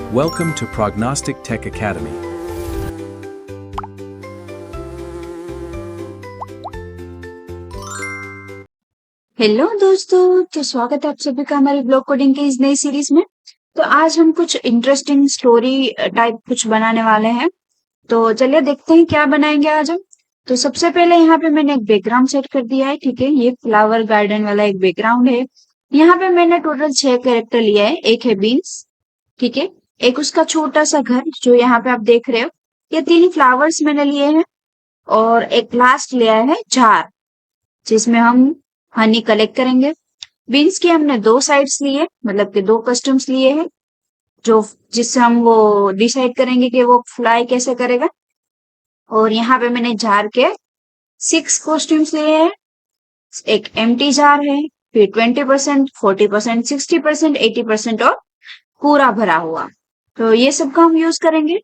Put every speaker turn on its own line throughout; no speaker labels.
Welcome to Prognostic Tech Academy.
Hello दोस्तों, तो स्वागत है आप सभी का हमारी ब्लॉग कोडिंग की इस नई सीरीज में। तो आज हम कुछ इंटरेस्टिंग स्टोरी टाइप कुछ बनाने वाले हैं। तो चलिए देखते हैं क्या बनाएंगे आज हम। तो सबसे पहले यहाँ पे मैंने एक बैकग्राउंड सेट कर दिया है। ठीक है, ये फ्लावर गार्डन वाला एक बैकग्राउंड है। यहाँ पे मैंने टोटल 6 कैरेक्टर लिया है। एक है बीन्स, ठीक है, एक उसका छोटा सा घर जो यहाँ पे आप देख रहे हो। ये 3 फ्लावर्स मैंने लिए हैं और एक लास्ट लिया है जार, जिसमें हम हनी कलेक्ट करेंगे। बीन्स की हमने 2 साइड्स लिए, मतलब कि 2 कस्टम्स लिए हैं, जो जिससे हम वो डिसाइड करेंगे कि वो फ्लाई कैसे करेगा। और यहाँ पे मैंने जार के 6 कॉस्ट्यूम्स लिए हैं। एक एम्प्टी जार है, फिर 20%, 40%, 60%, 80% और पूरा भरा हुआ। तो ये सब का हम यूज करेंगे।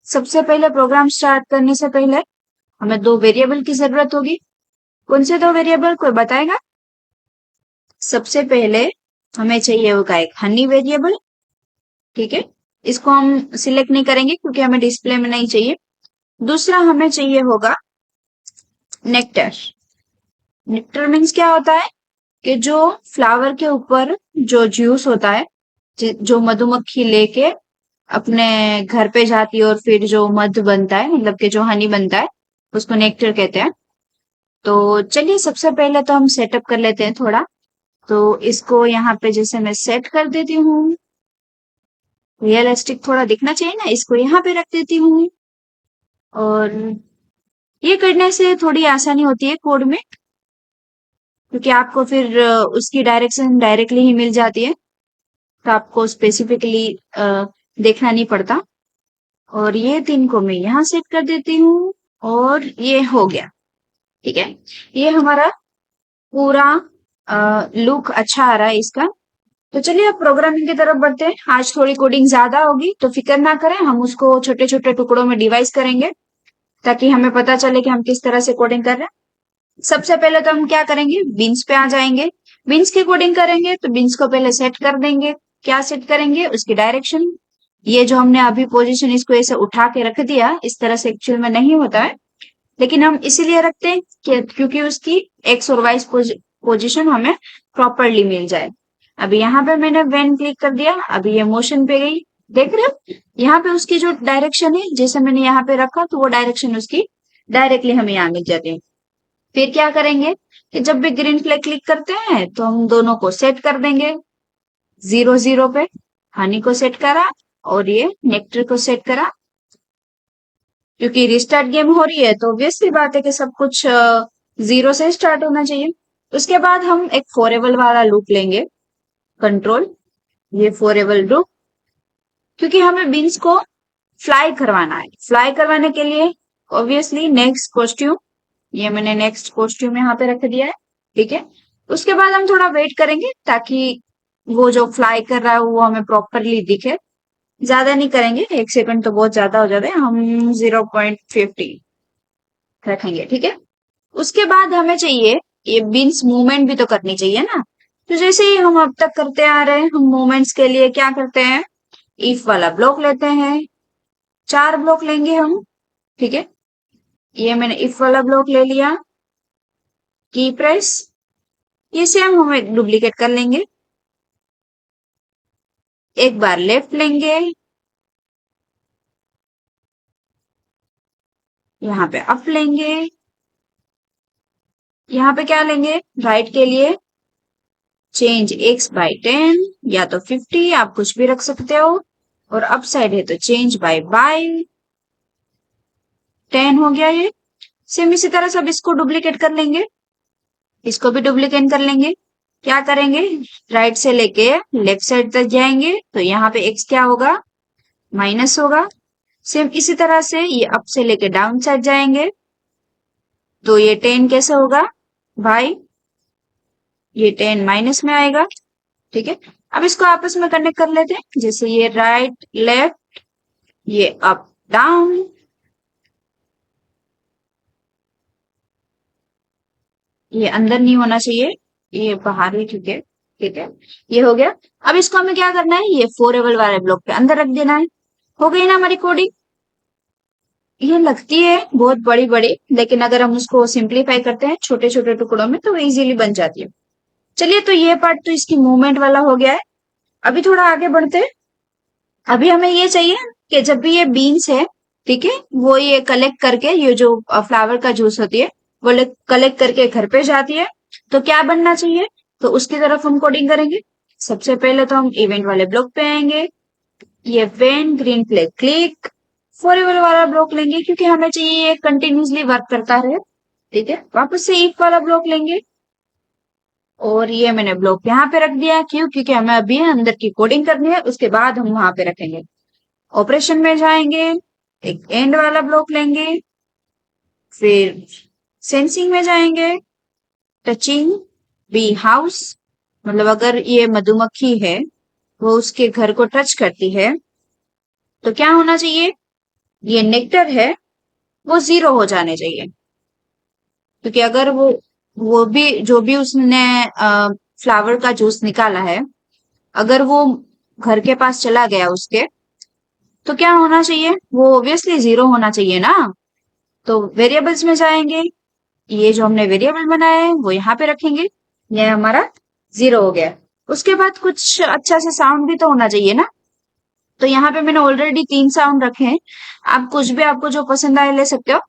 सबसे पहले प्रोग्राम स्टार्ट करने से पहले हमें 2 वेरिएबल की जरूरत होगी। कौन से 2 वेरिएबल कोई बताएगा? सबसे पहले हमें चाहिए होगा एक हनी वेरिएबल, ठीक है, इसको हम सिलेक्ट नहीं करेंगे क्योंकि हमें डिस्प्ले में नहीं चाहिए। दूसरा हमें चाहिए होगा नेक्टर। नेक्टर मीन्स क्या होता है कि जो फ्लावर के ऊपर जो जूस होता है, जो मधुमक्खी लेके अपने घर पे जाती है और फिर जो मध बनता है, मतलब कि जो हनी बनता है, उसको नेक्टर कहते हैं। तो चलिए सबसे पहले तो हम सेटअप कर लेते हैं थोड़ा। तो इसको यहाँ पे जैसे मैं सेट कर देती हूँ, रियलिस्टिक थोड़ा दिखना चाहिए ना, इसको यहाँ पे रख देती हूँ। और ये करने से थोड़ी आसानी होती है कोड में, क्योंकि आपको फिर उसकी डायरेक्शन डायरेक्टली ही मिल जाती है, तो आपको स्पेसिफिकली देखना नहीं पड़ता। और ये 3 को मैं यहाँ सेट कर देती हूँ और ये हो गया। ठीक है, ये हमारा पूरा लुक अच्छा आ रहा है इसका। तो चलिए अब प्रोग्रामिंग की तरफ बढ़ते हैं। आज थोड़ी कोडिंग ज्यादा होगी तो फिक्र ना करें, हम उसको छोटे छोटे टुकड़ों में डिवाइस करेंगे ताकि हमें पता चले कि हम किस तरह से कोडिंग कर रहे हैं। सबसे पहले तो हम क्या करेंगे, बीन्स पे आ जाएंगे। बीन्स की कोडिंग करेंगे तो बीन्स को पहले सेट कर देंगे। क्या सेट करेंगे? उसकी डायरेक्शन। ये जो हमने अभी पोजीशन इसको ऐसे उठा के रख दिया, इस तरह से एक्चुअल में नहीं होता है, लेकिन हम इसीलिए रखते हैं क्योंकि उसकी एक्स और वाई पोजीशन हमें प्रॉपरली मिल जाए। अभी यहाँ पे मैंने वेन क्लिक कर दिया, अभी ये मोशन पे गई, देख रहे हो? यहाँ पे उसकी जो डायरेक्शन है, जैसे मैंने यहाँ पे रखा तो वो डायरेक्शन उसकी डायरेक्टली हमें यहाँ मिल जाती है। फिर क्या करेंगे कि जब भी ग्रीन फ्लैग क्लिक करते हैं तो हम दोनों को सेट कर देंगे 0 0 पे। हनी को सेट करा और ये नेक्टर को सेट करा। क्योंकि रिस्टार्ट गेम हो रही है तो ऑब्वियस सी बात है कि सब कुछ 0 से स्टार्ट होना चाहिए। उसके बाद हम एक फॉरेबल वाला लूप लेंगे, कंट्रोल, ये फॉरेबल लूप, क्योंकि हमें बीन्स को फ्लाई करवाना है। फ्लाई करवाने के लिए ऑब्वियसली नेक्स्ट कॉस्ट्यूम, ये मैंने नेक्स्ट कॉस्ट्यूम यहाँ पे रख दिया है, ठीक है। उसके बाद हम थोड़ा वेट करेंगे ताकि वो जो फ्लाई कर रहा है वो हमें प्रॉपरली दिखे। ज्यादा नहीं करेंगे, 1 सेकंड तो बहुत ज्यादा हो जाता है, हम 0.50 रखेंगे, ठीक है। उसके बाद हमें चाहिए, ये बीन्स मूवमेंट भी तो करनी चाहिए ना। तो जैसे ही हम अब तक करते आ रहे हैं, हम मूवमेंट्स के लिए क्या करते हैं, इफ वाला ब्लॉक लेते हैं। 4 ब्लॉक लेंगे हम, ठीक है। ये मैंने इफ वाला ब्लॉक ले लिया, की प्रेस, ये सेम हमें डुप्लीकेट कर लेंगे। एक बार लेफ्ट लेंगे, यहाँ पे अप लेंगे, यहाँ पे क्या लेंगे, राइट के लिए चेंज x बाय 10 या तो 50, आप कुछ भी रख सकते हो। और अप साइड है तो चेंज बाय 10 हो गया ये। सेम इसी तरह सब इसको डुप्लीकेट कर लेंगे, इसको भी डुप्लीकेट कर लेंगे। क्या करेंगे, राइट से लेके लेफ्ट साइड तक जाएंगे तो यहाँ पे x क्या होगा, माइनस होगा। सेम इसी तरह से ये अप से लेके डाउन साइड जाएंगे तो ये 10 कैसे होगा भाई, ये 10 माइनस में आएगा, ठीक है। अब इसको आपस में कनेक्ट कर लेते हैं, जैसे ये राइट लेफ्ट, ये अप डाउन, ये अंदर नहीं होना चाहिए, ये बाहर ही, ठीक है, ठीक है, ये हो गया। अब इसको हमें क्या करना है, ये फोरेबल वाले ब्लॉक के अंदर रख देना है। हो गई ना हमारी कोडिंग। ये लगती है बहुत बड़ी बड़ी, लेकिन अगर हम उसको सिंप्लीफाई करते हैं छोटे छोटे टुकड़ों में तो इजीली बन जाती है। चलिए, तो ये पार्ट तो इसकी मूवमेंट वाला हो गया है। अभी थोड़ा आगे बढ़ते हैं। अभी हमें ये चाहिए कि जब भी ये बीन्स है, ठीक है, वो ये कलेक्ट करके, ये जो फ्लावर का जूस होती है, वो कलेक्ट करके घर पे जाती है। तो क्या बनना चाहिए, तो उसकी तरफ हम कोडिंग करेंगे। सबसे पहले तो हम इवेंट वाले ब्लॉक पे आएंगे। ये when green flag click forever वाला ब्लॉक लेंगे, क्योंकि हमें चाहिए ये कंटिन्यूसली वर्क करता रहे। ठीक है, वापस से इफ वाला ब्लॉक लेंगे, और ये मैंने ब्लॉक यहाँ पे रख दिया। क्यों? क्योंकि हमें अभी अंदर की कोडिंग करनी है, उसके बाद हम वहां पे रखेंगे। ऑपरेशन में जाएंगे, एक एंड वाला ब्लॉक लेंगे, फिर सेंसिंग में जाएंगे, टचिंग बी हाउस, मतलब अगर ये मधुमक्खी है, वो उसके घर को टच करती है, तो क्या होना चाहिए, ये नेक्टर है, वो 0 हो जाने चाहिए। क्योंकि अगर वो भी जो भी उसने फ्लावर का जूस निकाला है, अगर वो घर के पास चला गया उसके, तो क्या होना चाहिए, वो ऑब्वियसली 0 होना चाहिए ना। तो वेरिएबल्स में जाएंगे, ये जो हमने वेरिएबल बनाया है वो यहाँ पे रखेंगे। ये हमारा 0 हो गया। उसके बाद कुछ अच्छा सा साउंड भी तो होना चाहिए ना। तो यहाँ पे मैंने ऑलरेडी 3 साउंड रखे हैं। आप कुछ भी, आपको जो पसंद आए ले सकते हो।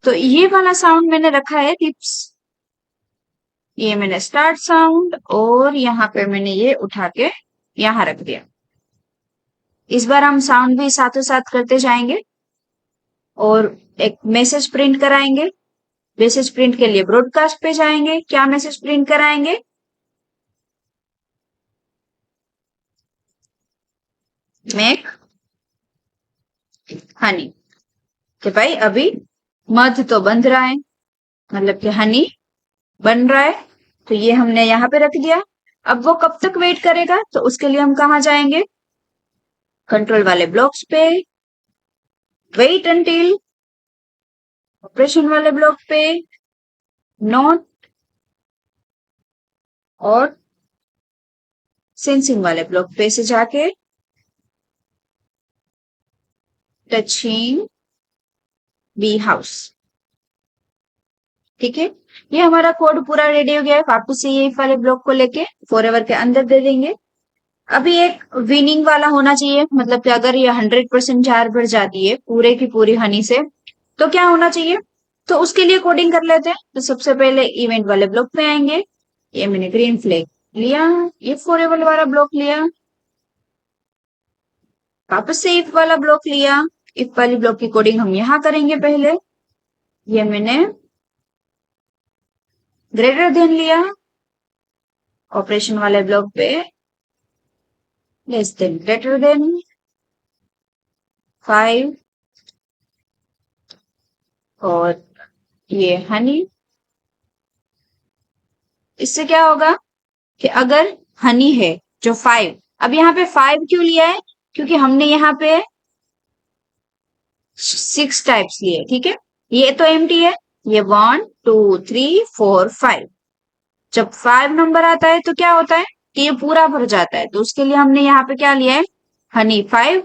तो ये वाला साउंड मैंने रखा है टिप्स। ये मैंने स्टार्ट साउंड, और यहाँ पे मैंने ये उठा के यहाँ रख दिया। इस बार हम साउंड भी साथों साथ करते जाएंगे, और एक मैसेज प्रिंट कराएंगे। मैसेज प्रिंट के लिए ब्रॉडकास्ट पे जाएंगे। क्या मैसेज प्रिंट कराएंगे, मेक हनी, कि भाई अभी मध तो बन रहा है, मतलब कि हनी बन रहा है। तो ये हमने यहाँ पे रख दिया। अब वो कब तक वेट करेगा, तो उसके लिए हम कहाँ जाएंगे, कंट्रोल वाले ब्लॉक्स पे, वेट अंटिल, ऑपरेशन वाले ब्लॉक पे, नॉट, और सेंसिंग वाले ब्लॉक पे से जाके टचिंग बी हाउस। ठीक है, ये हमारा कोड पूरा रेडी हो गया है। वापस से ये वाले ब्लॉक को लेके फॉरएवर के अंदर दे देंगे। अभी एक विनिंग वाला होना चाहिए, मतलब कि अगर ये 100% जार भर जाती है पूरे की पूरी हनी से, तो क्या होना चाहिए, तो उसके लिए कोडिंग कर लेते हैं। तो सबसे पहले इवेंट वाले ब्लॉक में आएंगे। ये मैंने ग्रीन फ्लैग लिया, ये फॉरएवर वाला ब्लॉक लिया, वापस से इफ वाला ब्लॉक लिया। इफ वाली ब्लॉक की कोडिंग हम यहाँ करेंगे पहले। ये मैंने ग्रेटर देन लिया, ऑपरेशन वाले ब्लॉक पे लेस देन ग्रेटर देन 5, और ये हनी। इससे क्या होगा कि अगर हनी है जो 5, अब यहाँ पे 5 क्यों लिया है, क्योंकि हमने यहाँ पे 6 टाइप्स लिए। ठीक है, ये तो एम्प्टी है। ये 1 2 3 4 5, जब 5 नंबर आता है तो क्या होता है कि ये पूरा भर जाता है। तो उसके लिए हमने यहाँ पे क्या लिया है, हनी 5,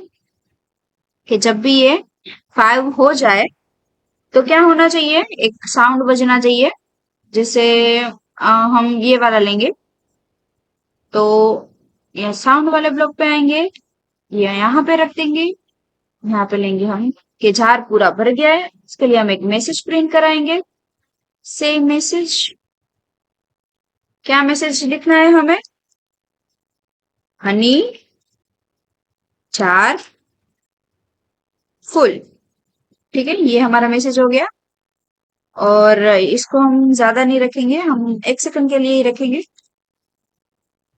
कि जब भी ये 5 हो जाए तो क्या होना चाहिए, एक साउंड बजना चाहिए। जैसे हम ये वाला लेंगे, तो ये साउंड वाले ब्लॉक पे आएंगे, ये यहाँ पे रख देंगे। यहाँ पे लेंगे हम कि जार पूरा भर गया है। इसके लिए हम एक मैसेज प्रिंट कराएंगे। से मैसेज, क्या मैसेज लिखना है हमें, हनी जार फुल। ठीक है, ये हमारा मैसेज हो गया। और इसको हम ज्यादा नहीं रखेंगे, हम 1 सेकंड के लिए ही रखेंगे।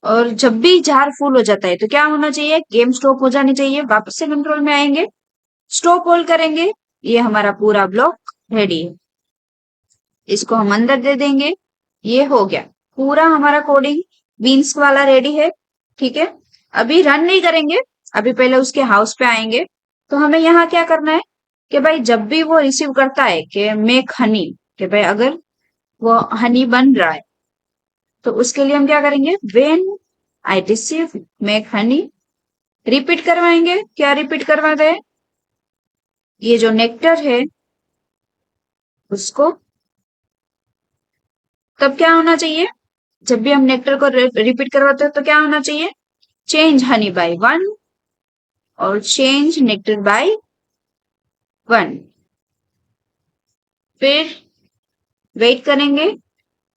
और जब भी जार फुल हो जाता है तो क्या होना चाहिए, गेम स्टॉप हो जानी चाहिए। वापस से कंट्रोल में आएंगे, स्टॉप ऑल करेंगे। ये हमारा पूरा ब्लॉक रेडी है। इसको हम अंदर दे देंगे। ये हो गया पूरा हमारा कोडिंग बीन्स वाला रेडी है। ठीक है, अभी रन नहीं करेंगे, अभी पहले उसके हाउस पे आएंगे। तो हमें यहाँ क्या करना है कि भाई जब भी वो रिसीव करता है कि मेक हनी, कि भाई अगर वो हनी बन रहा है, तो उसके लिए हम क्या करेंगे, when I receive make Honey. Repeat करवाएंगे, क्या रिपीट करवा दे, ये जो नेक्टर है उसको। तब क्या होना चाहिए, जब भी हम नेक्टर को रिपीट करवाते हैं तो क्या होना चाहिए, चेंज हनी बाय 1 और चेंज नेक्टर बाय 1। फिर वेट करेंगे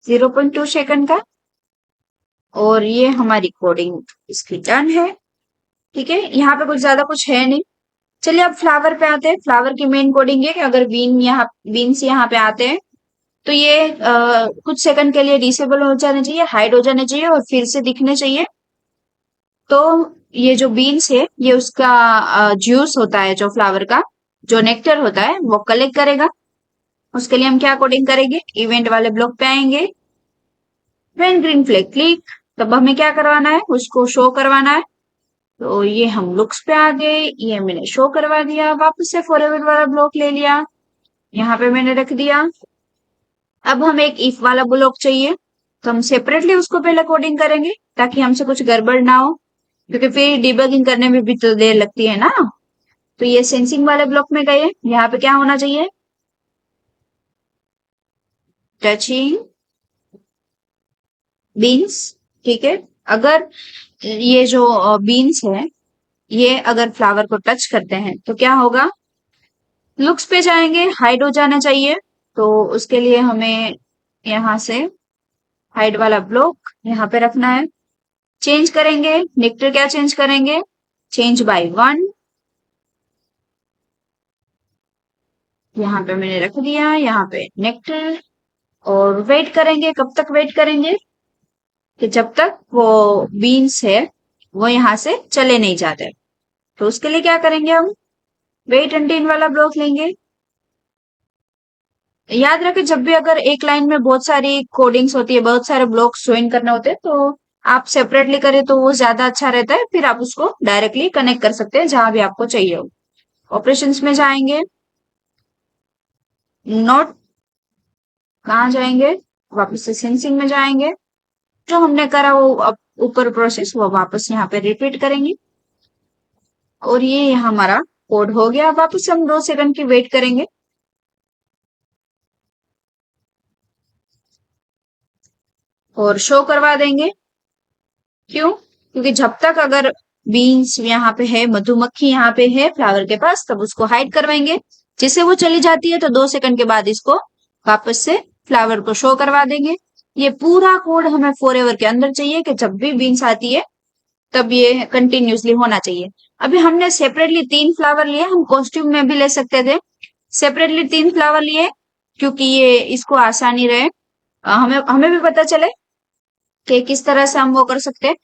0.2 सेकंड का, और ये हमारी कोडिंग इसकी डन है। ठीक है, यहाँ पे कुछ ज्यादा कुछ है नहीं। चलिए अब फ्लावर पे आते हैं। फ्लावर की मेन कोडिंग है कि अगर बीन्स यहाँ पे आते हैं तो ये कुछ सेकंड के लिए डिसेबल हो जाने चाहिए, हाइड हो जाने चाहिए और फिर से दिखने चाहिए। तो ये जो बीन्स है ये उसका जूस होता है, जो फ्लावर का जो नेक्टर होता है वो कलेक्ट करेगा। उसके लिए हम क्या कोडिंग करेंगे, इवेंट वाले ब्लॉक पे आएंगे, व्हेन ग्रीन फ्लैग क्लिक, तब हमें क्या करवाना है, उसको शो करवाना है। तो ये हम लुक्स पे आ गए, ये मैंने शो करवा दिया, वापस से फॉरएवर वाला ब्लॉक ले लिया, यहाँ पे मैंने रख दिया। अब हमें एक इफ वाला ब्लॉक चाहिए, तो हम सेपरेटली उसको पहले कोडिंग करेंगे ताकि हमसे कुछ गड़बड़ ना हो, क्योंकि फिर डिबगिंग करने में भी तो देर लगती है ना। तो ये सेंसिंग वाले ब्लॉक में गए, यहाँ पे क्या होना चाहिए, टचिंग बीन्स। ठीक है, अगर ये जो बीन्स है ये अगर फ्लावर को टच करते हैं तो क्या होगा, लुक्स पे जाएंगे, हाइड हो जाना चाहिए। तो उसके लिए हमें यहाँ से हाइड वाला ब्लॉक यहाँ पे रखना है। चेंज करेंगे नेक्टर, क्या चेंज करेंगे, चेंज बाय 1, यहाँ पे मैंने रख दिया, यहाँ पे नेक्टर। और वेट करेंगे, कब तक वेट करेंगे, कि जब तक वो बीन्स है वो यहाँ से चले नहीं जाते। तो उसके लिए क्या करेंगे, हम वेट अंटिल वाला ब्लॉक लेंगे। याद रखें, जब भी अगर एक लाइन में बहुत सारी कोडिंग्स होती है, बहुत सारे ब्लॉक्स ज्वाइन करने होते हैं, तो आप सेपरेटली करें तो वो ज्यादा अच्छा रहता है। फिर आप उसको डायरेक्टली कनेक्ट कर सकते हैं जहां भी आपको चाहिए हो। ऑपरेशंस में जाएंगे, नोट कहाँ जाएंगे, वापस से सेंसिंग में जाएंगे, जो हमने करा वो अब ऊपर प्रोसेस वो वापस यहाँ पे रिपीट करेंगे। और ये हमारा कोड हो गया। वापस हम 2 सेकंड की वेट करेंगे, और शो करवा देंगे। क्यों, क्योंकि जब तक अगर बीन्स यहाँ पे है, मधुमक्खी यहाँ पे है फ्लावर के पास, तब उसको हाइड करवाएंगे। जिससे वो चली जाती है तो 2 सेकंड के बाद इसको वापस से फ्लावर को शो करवा देंगे। ये पूरा कोड हमें फॉरएवर के अंदर चाहिए कि जब भी बीन्स आती है तब ये कंटिन्यूसली होना चाहिए। अभी हमने सेपरेटली 3 फ्लावर लिए, हम कॉस्ट्यूम में भी ले सकते थे। सेपरेटली 3 फ्लावर लिए क्योंकि ये इसको आसानी रहे, हमें हमें भी पता चले कि किस तरह से हम वो कर सकते हैं।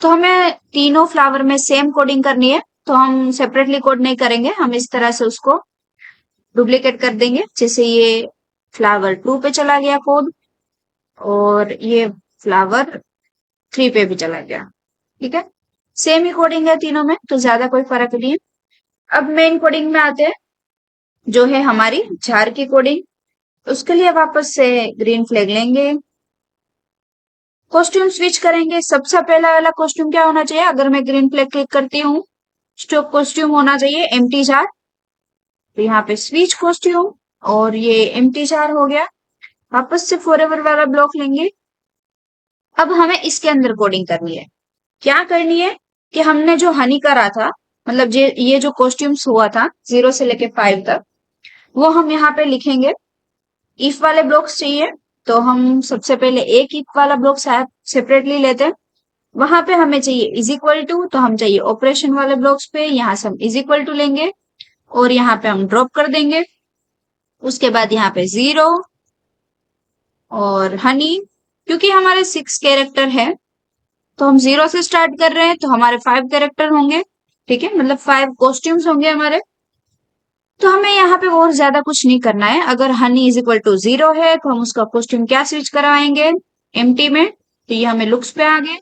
तो हमें तीनों फ्लावर में सेम कोडिंग करनी है, तो हम सेपरेटली कोड नहीं करेंगे, हम इस तरह से उसको डुप्लीकेट कर देंगे। जैसे ये फ्लावर 2 पे चला गया कोड, और ये फ्लावर 3 पे भी चला गया। ठीक है, सेम ही कोडिंग है तीनों में, तो ज्यादा कोई फर्क नहीं है। अब मेन कोडिंग में आते हैं, जो है हमारी जार की कोडिंग। उसके लिए वापस से ग्रीन फ्लैग लेंगे, कॉस्ट्यूम स्विच करेंगे। सबसे पहला वाला कॉस्ट्यूम क्या होना चाहिए, अगर मैं ग्रीन फ्लैग क्लिक करती हूँ, स्टॉक कॉस्ट्यूम होना चाहिए एम्प्टी जार। तो यहाँ पे स्विच कॉस्ट्यूम, और ये एम्प्टी जार हो गया। वापस से फॉरएवर वाला ब्लॉक लेंगे। अब हमें इसके अंदर कोडिंग करनी है। क्या करनी है कि हमने जो हनी करा था, मतलब ये जो कॉस्ट्यूम्स हुआ था 0 से लेके 5 तक, वो हम यहाँ पे लिखेंगे। इफ वाले ब्लॉक्स चाहिए तो हम सबसे पहले एक इफ वाला ब्लॉक सेपरेटली लेते हैं। वहां पे हमें चाहिए इज इक्वल टू, तो हम चाहिए ऑपरेशन वाले ब्लॉक्स पे, यहाँ से हम इज इक्वल टू लेंगे और यहाँ पे हम ड्रॉप कर देंगे। उसके बाद यहाँ पे 0 और हनी, क्योंकि हमारे 6 कैरेक्टर है तो हम 0 से स्टार्ट कर रहे हैं, तो हमारे 5 कैरेक्टर होंगे। ठीक है, मतलब 5 कॉस्ट्यूम्स होंगे हमारे। तो हमें यहाँ पे और ज्यादा कुछ नहीं करना है। अगर हनी इज इक्वल टू 0 है तो हम उसका कॉस्ट्यूम क्या स्विच करवाएंगे, एम्प्टी में। तो ये हमें लुक्स पे आ गए,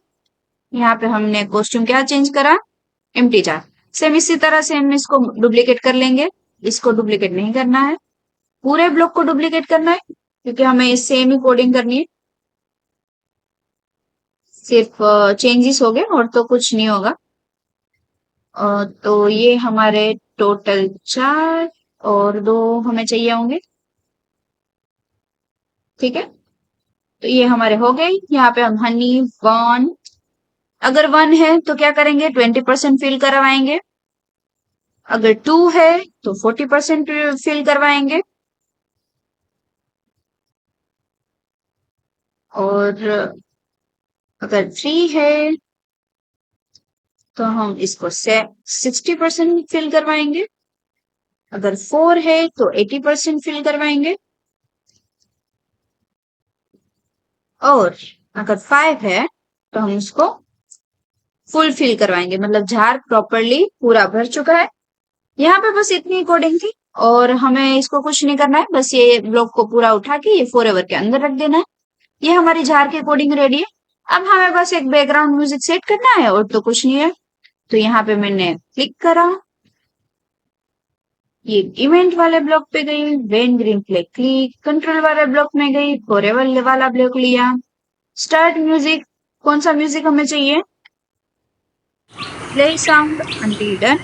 यहाँ पे हमने कॉस्ट्यूम क्या चेंज करा, एम्प्टी जार। सेम इसी तरह से हम इसको डुप्लीकेट कर लेंगे। इसको डुप्लीकेट नहीं करना है, पूरे ब्लॉक को डुप्लीकेट करना है, क्योंकि हमें सेम ही कोडिंग करनी है। सिर्फ चेंजेस हो गए और तो कुछ नहीं होगा। तो ये हमारे टोटल 4 और 2 हमें चाहिए होंगे। ठीक है, तो ये हमारे हो गए। यहाँ पे हम हनी 1, अगर 1 है तो क्या करेंगे, 20% फिल करवाएंगे। अगर 2 है तो 40% फिल करवाएंगे। और अगर 3 है तो हम इसको 60% फिल करवाएंगे। अगर 4 है तो 80% फिल करवाएंगे। और अगर 5 है तो हम उसको फुल फिल करवाएंगे, मतलब जार प्रॉपरली पूरा भर चुका है। यहाँ पे बस इतनी कोडिंग थी और हमें इसको कुछ नहीं करना है, बस ये ब्लॉक को पूरा उठा के ये फॉरएवर के अंदर रख देना है। ये हमारी जार की कोडिंग रेडी है। अब हमें बस एक बैकग्राउंड म्यूजिक सेट करना है और तो कुछ नहीं है। तो यहाँ पे मैंने क्लिक करा, ये इवेंट वाले ब्लॉक पे गई, when green flag click, control वाले ब्लॉक में गई, फॉरएवर वाला ब्लॉक लिया, स्टार्ट म्यूजिक, कौन सा म्यूजिक हमें चाहिए, प्ले साउंड अंटिल डन।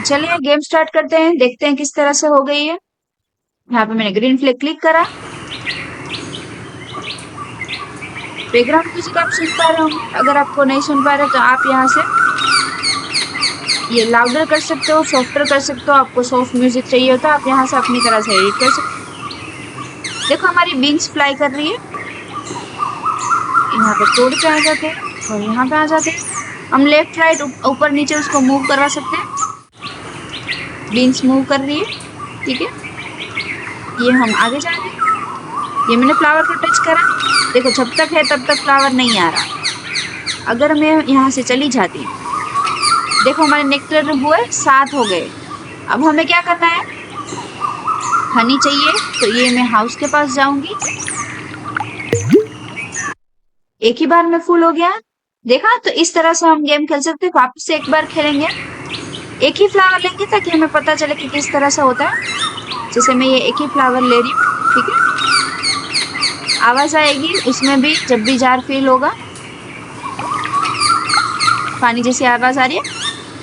चलिए गेम स्टार्ट करते हैं, देखते हैं किस तरह से हो गई है। यहाँ पे मैंने ग्रीन फ्लैग क्लिक करा, बैकग्राउंड म्यूजिक आप सुन पा रहे होंगे। अगर आपको नहीं सुन पा रहे तो आप यहाँ से ये लाउडर कर सकते हो, सॉफ्टर कर सकते हो। आपको सॉफ्ट म्यूजिक चाहिए होता है, आप यहाँ से अपनी तरह से एडिट कर सकते हो। देखो हमारी बीन्स फ्लाई कर रही है। यहाँ पे कोड पे आ जाते हैं और यहाँ पे आ जाते हैं। हम लेफ्ट राइट ऊपर नीचे उसको मूव करवा सकते हैं। बीन्स मूव कर रही है, ठीक है। ये हम आगे जा रहे हैं। ये मैंने फ्लावर को टच करा, देखो जब तक है तब तक फ्लावर नहीं आ रहा। अगर मैं यहाँ से चली जाती, देखो हमारे नेक्टर हुए 7 हो गए। अब हमें क्या करना है, हनी चाहिए, तो ये मैं हाउस के पास जाऊंगी। एक ही बार में फुल हो गया, देखा। तो इस तरह से हम गेम खेल सकते हैं। वापस से एक बार खेलेंगे, एक ही फ्लावर लेंगे ताकि हमें पता चले कि किस तरह से होता है। जैसे मैं ये एक ही फ्लावर ले रही हूँ, ठीक है। आवाज आएगी उसमें भी जब भी जार फील होगा, पानी जैसी आवाज आ रही है।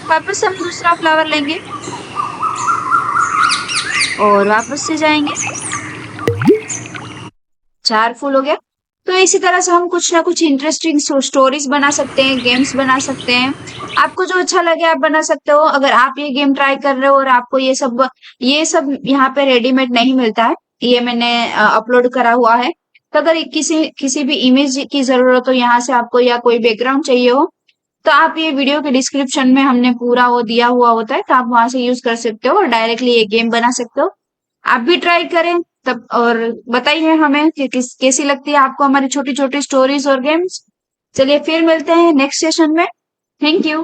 वापस हम दूसरा फ्लावर लेंगे और वापस से जाएंगे। 4 फुल हो गया। तो इसी तरह से हम कुछ ना कुछ इंटरेस्टिंग स्टोरीज बना सकते हैं, गेम्स बना सकते हैं। आपको जो अच्छा लगे आप बना सकते हो। अगर आप ये गेम ट्राई कर रहे हो और आपको ये सब यहाँ पे रेडीमेड नहीं मिलता है, ये मैंने अपलोड करा हुआ है। तो अगर किसी किसी भी इमेज की जरूरत हो यहाँ से आपको, या कोई बैकग्राउंड चाहिए हो, तो आप ये वीडियो के डिस्क्रिप्शन में हमने पूरा वो दिया हुआ होता है, तो आप वहां से यूज कर सकते हो और डायरेक्टली ये गेम बना सकते हो। आप भी ट्राई करें तब, और बताइए हमें कि कैसी लगती है आपको हमारी छोटी छोटी स्टोरीज और गेम्स। चलिए फिर मिलते हैं नेक्स्ट सेशन में। Thank you.